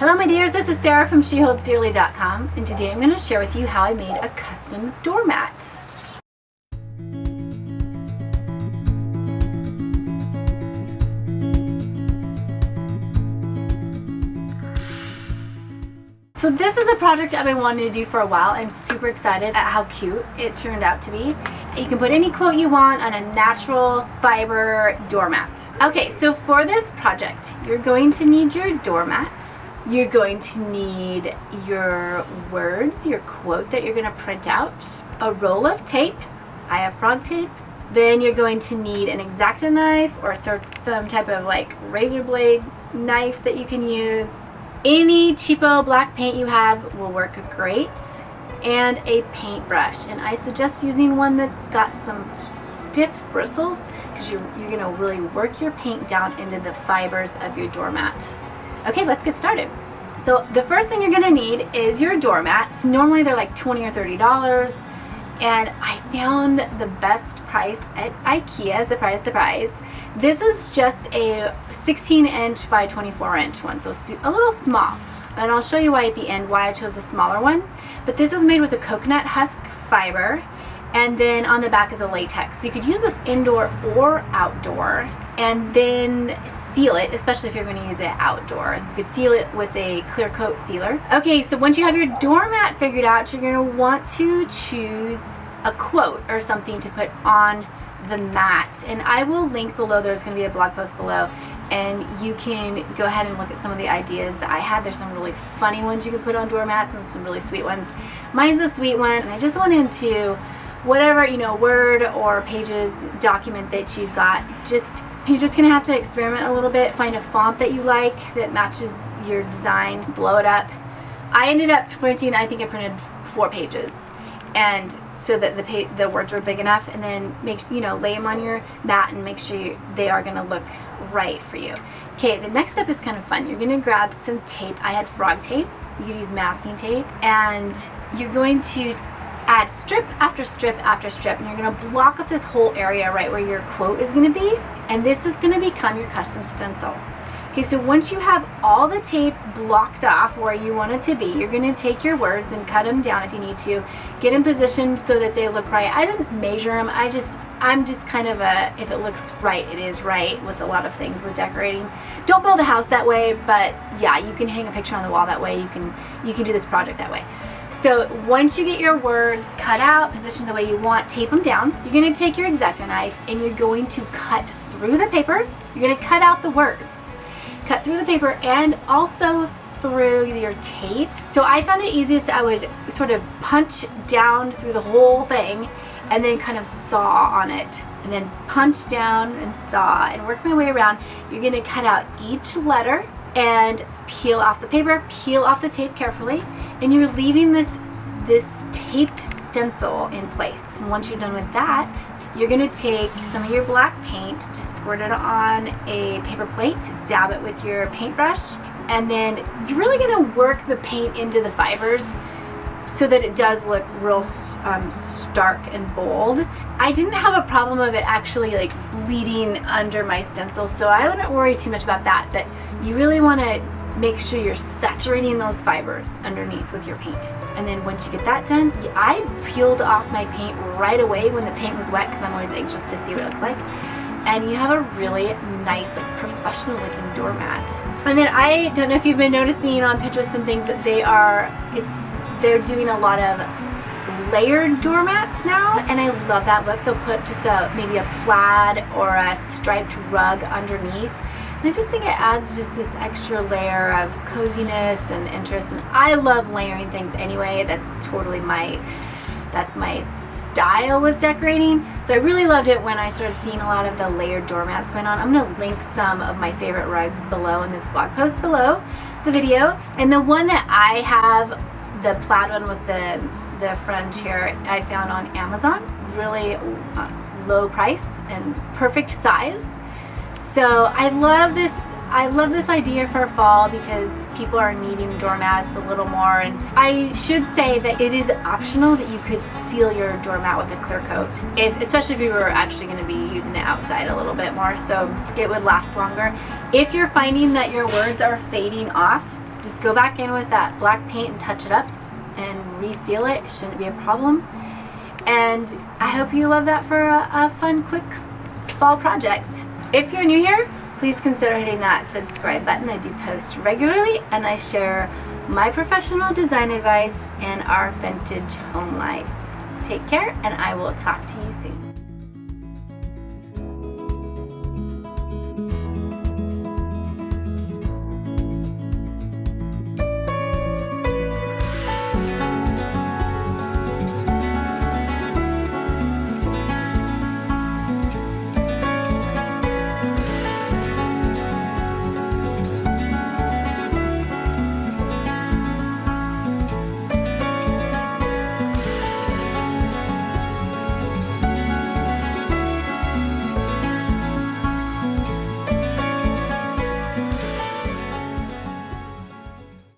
Hello my dears, this is Sarah from SheHoldsDearly.com, and today I'm going to share with you how I made a custom doormat. So this is a project I've been wanting to do for a while. I'm super excited at how cute it turned out to be. You can put any quote you want on a natural fiber doormat. Okay, so for this project, you're going to need your doormat. You're going to need your words, your quote that you're going to print out, a roll of tape. I have frog tape. Then you're going to need an X-Acto knife or some type of like razor blade knife that you can use. Any cheapo black paint you have will work great, and a paintbrush. And I suggest using one that's got some stiff bristles because you're going to really work your paint down into the fibers of your doormat. Okay, let's get started. So the first thing you're going to need is your doormat. Normally they're like $20 or $30, and I found the best price at IKEA, surprise, surprise. This is just a 16-inch by 24-inch one, so a little small. And I'll show you why at the end why I chose a smaller one. But this is made with a coconut husk fiber, and then on the back is a latex. So you could use this indoor or outdoor, and then seal it, especially if you're going to use it outdoor. You could seal it with a clear coat sealer. Okay, so once you have your doormat figured out, you're going to want to choose a quote or something to put on the mat, and I will link below. There's going to be a blog post below, and you can go ahead and look at some of the ideas that I had. There's some really funny ones you can put on doormats and some really sweet ones. Mine's a sweet one, and I just went into whatever, Word or Pages document that you've got. You're just going to have to experiment a little bit, find a font that you like that matches your design, blow it up. I ended up printing, I think I printed 4 pages. And so that the words were big enough, and then lay them on your mat and make sure they are going to look right for you. Okay, the next step is kind of fun. You're going to grab some tape. I had frog tape. You could use masking tape, and you're going to add strip after strip after strip, and you're going to block off this whole area right where your quote is going to be, and this is going to become your custom stencil. Okay, so once you have all the tape blocked off where you want it to be, you're going to take your words and cut them down if you need to. Get in position so that they look right. I didn't measure them. I'm just kind of if it looks right, it is right with a lot of things with decorating. Don't build a house that way, but yeah, you can hang a picture on the wall that way. You can do this project that way. So once you get your words cut out, positioned the way you want, tape them down. You're going to take your X-Acto knife and you're going to cut through the paper. You're going to cut out the words. Cut through the paper and also through your tape. So I found it easiest, I would sort of punch down through the whole thing and then kind of saw on it, and then punch down and saw and work my way around. You're going to cut out each letter and peel off the paper, peel off the tape carefully, and you're leaving this taped stencil in place. And once you're done with that, you're going to take some of your black paint, just squirt it on a paper plate, dab it with your paintbrush, and then you're really going to work the paint into the fibers so that it does look real stark and bold. I didn't have a problem of it actually like bleeding under my stencil, so I wouldn't worry too much about that, but you really want to make sure you're saturating those fibers underneath with your paint. And then once you get that done, I peeled off my paint right away when the paint was wet because I'm always anxious to see what it looks like. And you have a really nice, like professional looking doormat. And then I don't know if you've been noticing on Pinterest and things, but they're doing a lot of layered doormats now, and I love that look. They'll put just maybe a plaid or a striped rug underneath. And I just think it adds just this extra layer of coziness and interest. And I love layering things anyway. That's totally my style with decorating. So I really loved it when I started seeing a lot of the layered doormats going on. I'm going to link some of my favorite rugs below in this blog post below the video. And the one that I have, the plaid one with the fringe here, I found on Amazon. Really low price and perfect size. So I love this idea for fall because people are needing doormats a little more. And I should say that it is optional that you could seal your doormat with a clear coat, especially if you were actually going to be using it outside a little bit more, so it would last longer. If you're finding that your words are fading off, Just go back in with that black paint and touch it up and reseal it. It shouldn't be a problem. And I hope you love that for a fun, quick fall project. If you're new here, please consider hitting that subscribe button. I do post regularly and I share my professional design advice and our vintage home life. Take care, and I will talk to you soon.